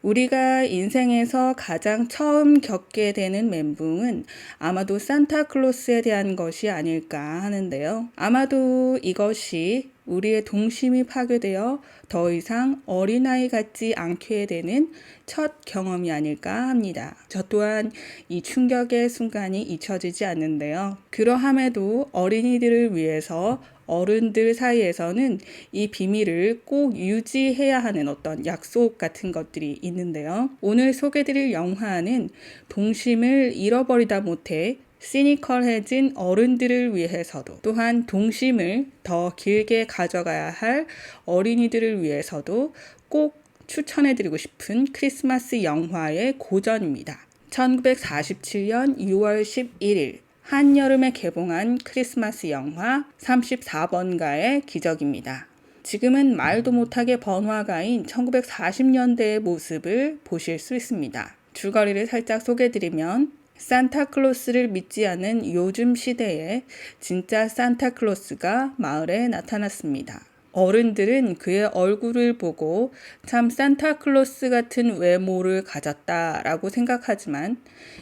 우리가 인생에서 가장 처음 겪게 되는 멘붕은 아마도 산타클로스에 대한 것이 아닐까 하는데요. 아마도 이것이 우리의 동심이 파괴되어 더 이상 어린아이 같지 않게 되는 첫 경험이 아닐까 합니다. 저 또한 이 충격의 순간이 잊혀지지 않는데요. 그러함에도 어린이들을 위해서 어른들 사이에서는 이 비밀을 꼭 유지해야 하는 어떤 약속 같은 것들이 있는데요. 오늘 소개드릴 영화는 동심을 잃어버리다 못해 시니컬해진 어른들을 위해서도, 또한 동심을 더 길게 가져가야 할 어린이들을 위해서도 꼭 추천해드리고 싶은 크리스마스 영화의 고전입니다. 1947년 6월 11일 한여름에 개봉한 크리스마스 영화 34번가의 기적입니다. 지금은 말도 못하게 번화가인 1940년대의 모습을 보실 수 있습니다. 줄거리를 살짝 소개드리면 산타클로스를 믿지 않는 요즘 시대에 진짜 산타클로스가 마을에 나타났습니다. 어른들은 그의 얼굴을 보고 참 산타클로스 같은 외모를 가졌다라고 생각하지만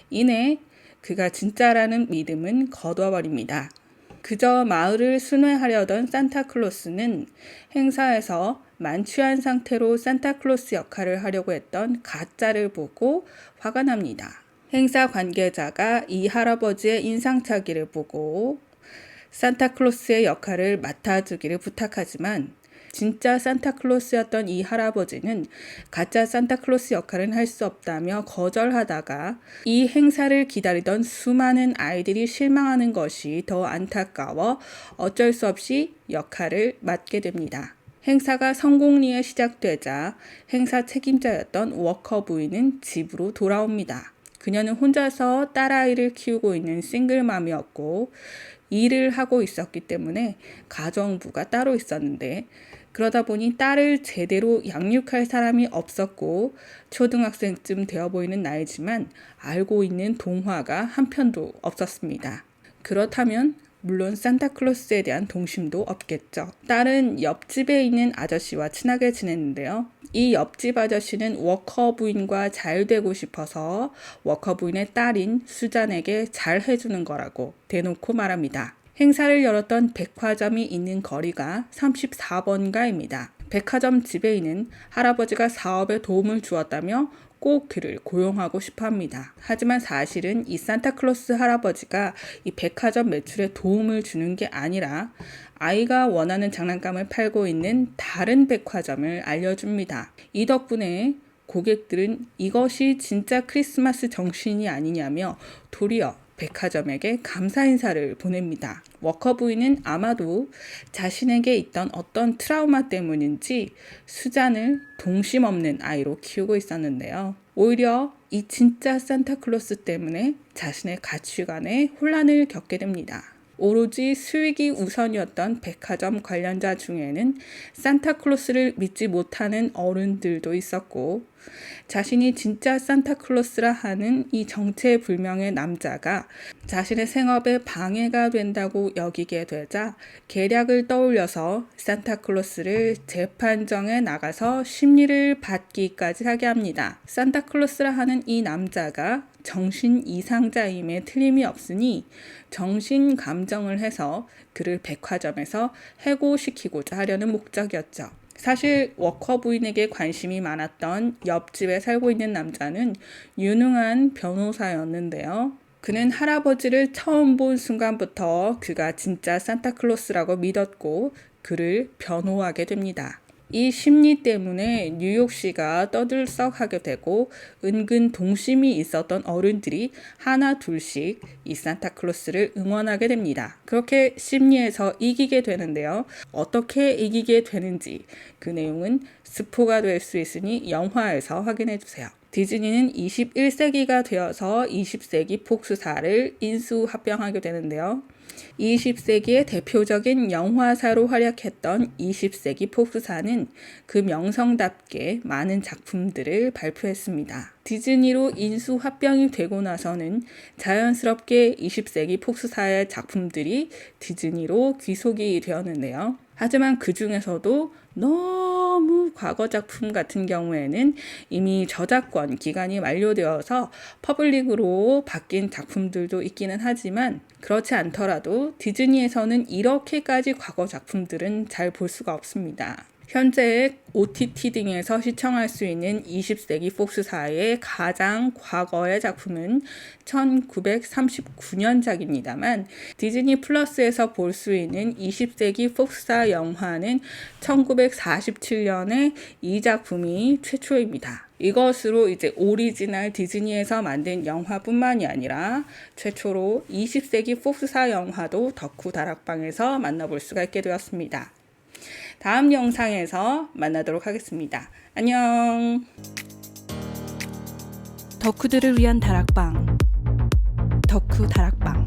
이내 그가 진짜라는 믿음은 거둬버립니다. 그저 마을을 순회하려던 산타클로스는 행사에서 만취한 상태로 산타클로스 역할을 하려고 했던 가짜를 보고 화가 납니다. 행사 관계자가 이 할아버지의 인상착의를 보고 산타클로스의 역할을 맡아주기를 부탁하지만 진짜 산타클로스였던 이 할아버지는 가짜 산타클로스 역할은 할 수 없다며 거절하다가 이 행사를 기다리던 수많은 아이들이 실망하는 것이 더 안타까워 어쩔 수 없이 역할을 맡게 됩니다. 행사가 성공리에 시작되자 행사 책임자였던 워커 부인은 집으로 돌아옵니다. 그녀는 혼자서 딸아이를 키우고 있는 싱글맘이었고 일을 하고 있었기 때문에 가정부가 따로 있었는데 그러다 보니 딸을 제대로 양육할 사람이 없었고 초등학생쯤 되어 보이는 나이지만 알고 있는 동화가 한 편도 없었습니다. 그렇다면 물론 산타클로스에 대한 동심도 없겠죠. 딸은 옆집에 있는 아저씨와 친하게 지냈는데요. 이 옆집 아저씨는 워커 부인과 잘 되고 싶어서 워커 부인의 딸인 수잔에게 잘 해주는 거라고 대놓고 말합니다. 행사를 열었던 백화점이 있는 거리가 34번가입니다. 백화점 지배인은 할아버지가 사업에 도움을 주었다며 꼭 그를 고용하고 싶어 합니다. 하지만 사실은 이 산타클로스 할아버지가 이 백화점 매출에 도움을 주는 게 아니라 아이가 원하는 장난감을 팔고 있는 다른 백화점을 알려줍니다. 이 덕분에 고객들은 이것이 진짜 크리스마스 정신이 아니냐며 도리어 백화점에게 감사 인사를 보냅니다. 워커 부인은 아마도 자신에게 있던 어떤 트라우마 때문인지 수잔을 동심 없는 아이로 키우고 있었는데요. 오히려 이 진짜 산타클로스 때문에 자신의 가치관에 혼란을 겪게 됩니다. 오로지 수익이 우선이었던 백화점 관련자 중에는 산타클로스를 믿지 못하는 어른들도 있었고 자신이 진짜 산타클로스라 하는 이 정체불명의 남자가 자신의 생업에 방해가 된다고 여기게 되자 계략을 떠올려서 산타클로스를 재판정에 나가서 심리를 받기까지 하게 합니다. 산타클로스라 하는 이 남자가 정신 이상자임에 틀림이 없으니 정신 감정을 해서 그를 백화점에서 해고시키고자 하려는 목적이었죠. 사실 워커 부인에게 관심이 많았던 옆집에 살고 있는 남자는 유능한 변호사였는데요. 그는 할아버지를 처음 본 순간부터 그가 진짜 산타클로스라고 믿었고 그를 변호하게 됩니다. 이 심리 때문에 뉴욕시가 떠들썩하게 되고 은근 동심이 있었던 어른들이 하나 둘씩 이 산타클로스를 응원하게 됩니다. 그렇게 심리에서 이기게 되는데요. 어떻게 이기게 되는지 그 내용은 스포가 될 수 있으니 영화에서 확인해 주세요. 디즈니는 21세기가 되어서 20세기 폭스사를 인수합병하게 되는데요. 20세기의 대표적인 영화사로 활약했던 20세기 폭스사는 그 명성답게 많은 작품들을 발표했습니다. 디즈니로 인수합병이 되고 나서는 자연스럽게 20세기 폭스사의 작품들이 디즈니로 귀속이 되었는데요. 하지만 그 중에서도 너무 과거 작품 같은 경우에는 이미 저작권 기간이 만료되어서 퍼블릭으로 바뀐 작품들도 있기는 하지만 그렇지 않더라도 디즈니에서는 이렇게까지 과거 작품들은 잘 볼 수가 없습니다. 현재 OTT 등에서 시청할 수 있는 20세기 폭스사의 가장 과거의 작품은 1939년작입니다만 디즈니 플러스에서 볼 수 있는 20세기 폭스사 영화는 1947년에 이 작품이 최초입니다. 이것으로 이제 오리지널 디즈니에서 만든 영화뿐만이 아니라 최초로 20세기 폭스사 영화도 덕후 다락방에서 만나볼 수가 있게 되었습니다. 다음 영상에서 만나도록 하겠습니다. 안녕. 덕후들을 위한 다락방, 덕후 다락방.